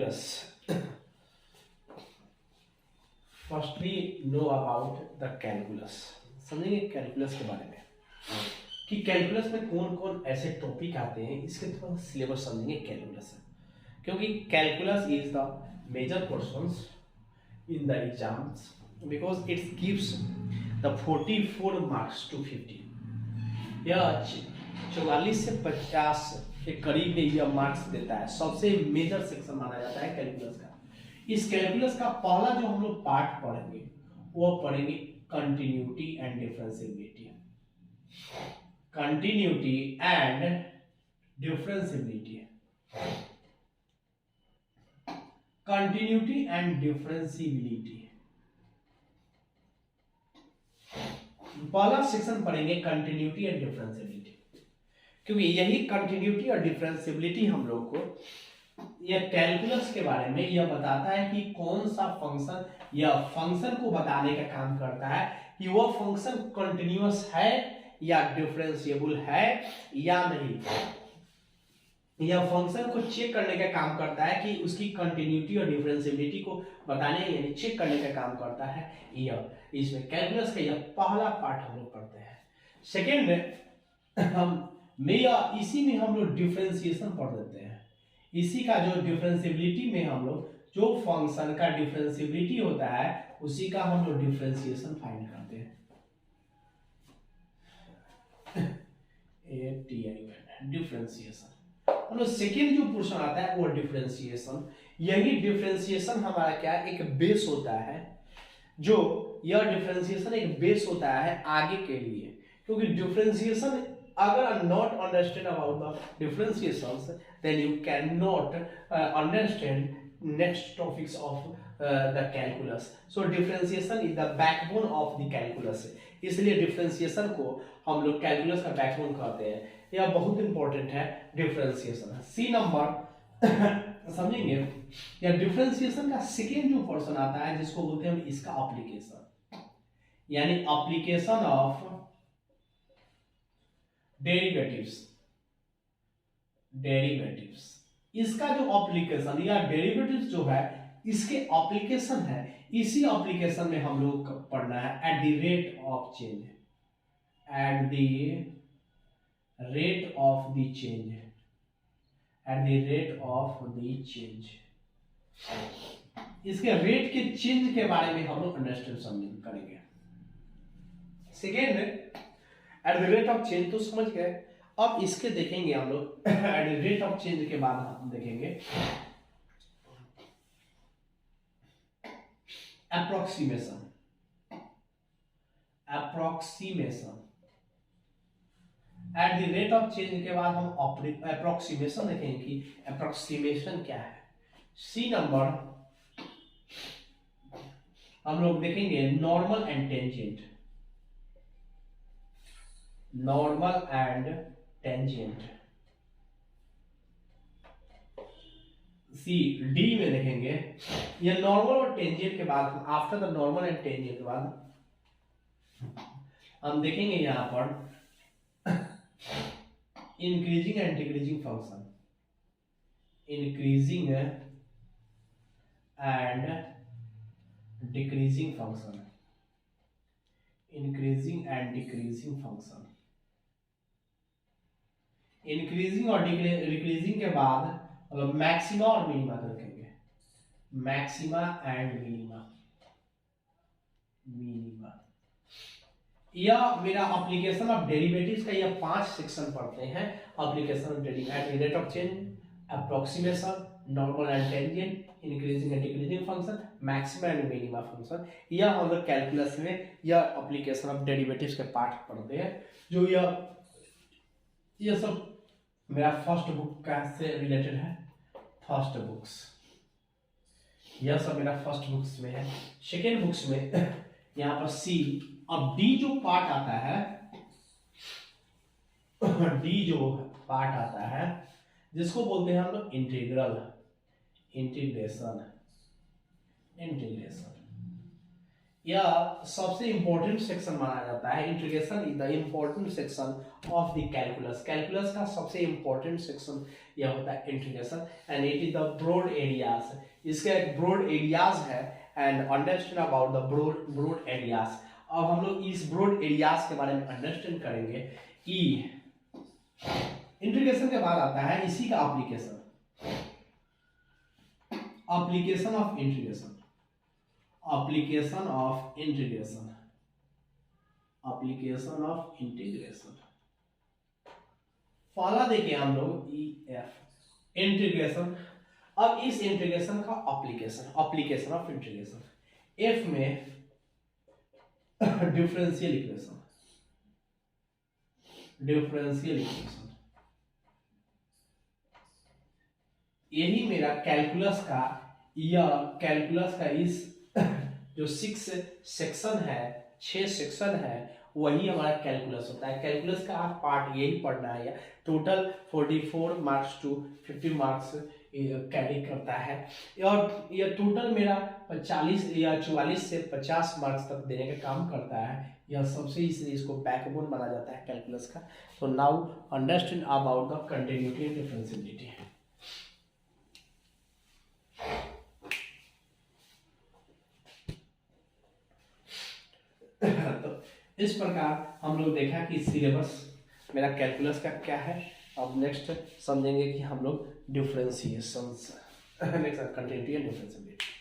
calculus. Firstly, know about the calculus. समझेंगे calculus के बारे में कि कैलकुलस में कौन कौन ऐसे टॉपिक आते हैं, इसके थोड़ा सिलेबस समझेंगे कैलकुलस से, क्योंकि calculus is the major questions in the exams because it gives the 44 marks to 50। यह 44 से 50 के करीब में यह मार्क्स देता है। सबसे मेजर सेक्शन माना जाता है कैलकुलस का। इस कैलकुलस का पहला जो हम लोग पार्ट पढ़ेंगे वो पढ़ेंगे continuity and differentiability. Continuity and differentiability, continuity and differentiability. पहला सेक्शन पढ़ेंगे कंटिन्यूटी एंड डिफरेंशिएबिलिटी, क्योंकि यही कंटिन्यूटी और डिफरेंशिएबिलिटी हम लोग को यह कैलकुलस के बारे में यह बताता है कि कौन सा फंक्शन या फंक्शन को बताने का काम करता है कि वह फंक्शन कंटिन्यूअस है या डिफरेंशिएबल है या नहीं। यह फंक्शन को चेक करने का काम करता है कि उसकी कंटिन्यूटी और डिफरेंशिएबिलिटी को बताने यानी चेक करने का काम करता है। यह इसमें कैलकुलस का यह पहला पार्ट हम लोग पढ़ते हैं। सेकेंड इसी में हम लोग डिफरेंशिएशन पढ़ देते हैं। इसी का जो डिफरेंशिएबिलिटी में हम लोग जो फंक्शन का डिफरेंशिएबिलिटी होता है उसी का हम लोग डिफरेंशिएशन फाइंड करते हैं। डिफरेंशिएशन हम लोग सेकेंड जो पोर्शन आता है वो डिफरेंशिएशन। यही डिफरेंशिएशन हमारा क्या एक बेस होता है, जो यह डिफरेंशिएशन एक बेस होता है आगे के लिए, क्योंकि डिफरेंशिएशन अगर not understand about the differentiations then you cannot understand next topics of the calculus. So differentiation is the backbone of the calculus. इसलिए differentiation को हम लोग calculus का backbone कहते हैं। यह बहुत important है differentiation। C नंबर समझेंगे। या differentiation का सेकेंड जो portion आता है जिसको बोलते हैं इसका application, यानी application of डेरिवेटिव्स। इसका जो एप्लीकेशन या डेरिवेटिव्स जो है इसके एप्लीकेशन है, इसी एप्लीकेशन में हम लोग पढ़ना है at the rate of change, at the rate of the change, at the rate of the change. इसके रेट के चेंज के बारे में हम लोग अंडरस्टैंड करेंगे। Second at the rate of change तो समझ गए। अब इसके देखेंगे हम लोग at the rate of change के बाद हम देखेंगे approximation. Approximation at the rate of change के बाद हम अप्रोक्सीमेशन देखेंगे कि अप्रोक्सीमेशन क्या है। सी नंबर हम लोग देखेंगे normal and tangent, normal and tangent. C D में देखेंगे ये नॉर्मल और टेंजेंट के बाद after the normal and tangent के बाद हम देखेंगे यहां पर increasing and decreasing function, increasing and decreasing function, increasing and decreasing function. Increasing और डिक्रीजिंग के बाद मतलब मैक्सिमा और मिनिमा देखेंगे, मैक्सिमा एंड मिनिमा। मिनिमा यह मेरा एप्लीकेशन ऑफ डेरिवेटिव्स का यह 5 सेक्शन पढ़ते हैं। Application of derivative at the rate of change, approximation, normal and tangent, increasing and decreasing function, maxima and minima function. यह हम लोग कैलकुलस में यह एप्लीकेशन ऑफ डेरिवेटिव्स के पार्ट पढ़ते हैं। जो यह सब मेरा फर्स्ट बुक का से रिलेटेड है, फर्स्ट बुक्स, यह सब मेरा फर्स्ट बुक्स में है। सेकेंड बुक्स में यहाँ पर सी। अब डी जो पार्ट आता है, डी जो पार्ट आता है जिसको बोलते हैं हम लोग इंटीग्रल, इंटीग्रेशन, इंटीग्रेशन। यह सबसे इंपॉर्टेंट सेक्शन माना जाता है। Integration is the important section of the calculus. Calculus का सबसे इंपॉर्टेंट सेक्शन यह होता है integration, and it is the broad areas. इसके एक ब्रॉड एरियाज है, and understand about the broad areas. अब हम लोग इस ब्रॉड एरियाज के बारे में अंडरस्टैंड करेंगे कि इंटीग्रेशन के बाद आता है इसी का application, application of integration, application of integration, application of integration। पहला देखिए हम लोग ई एफ इंटीग्रेशन। अब इस इंटीग्रेशन का application, application of integration. F में डिफरेंशियल इक्वेशन, डिफरेंशियल इक्वेशन, यही मेरा कैलकुलस का, या कैलकुलस का इस जो 6 सेक्शन है, 6 सेक्शन है, वही हमारा कैलकुलस होता है। कैलकुलस का पार्ट यही पढ़ना है। या total 44 marks to 50 marks carry करता है, और यह टोटल मेरा 40 या 44 से 50 मार्क्स तक देने का काम करता है। यह सबसे इसलिए इसको बैकबोन माना जाता है कैलकुलस का। तो now understand about the continuity and differentiability. तो इस प्रकार हम लोग देखा कि सिलेबस मेरा कैलकुलस का क्या है। अब नेक्स्ट समझेंगे कि हम लोग differentiations, next continuity and differentiability.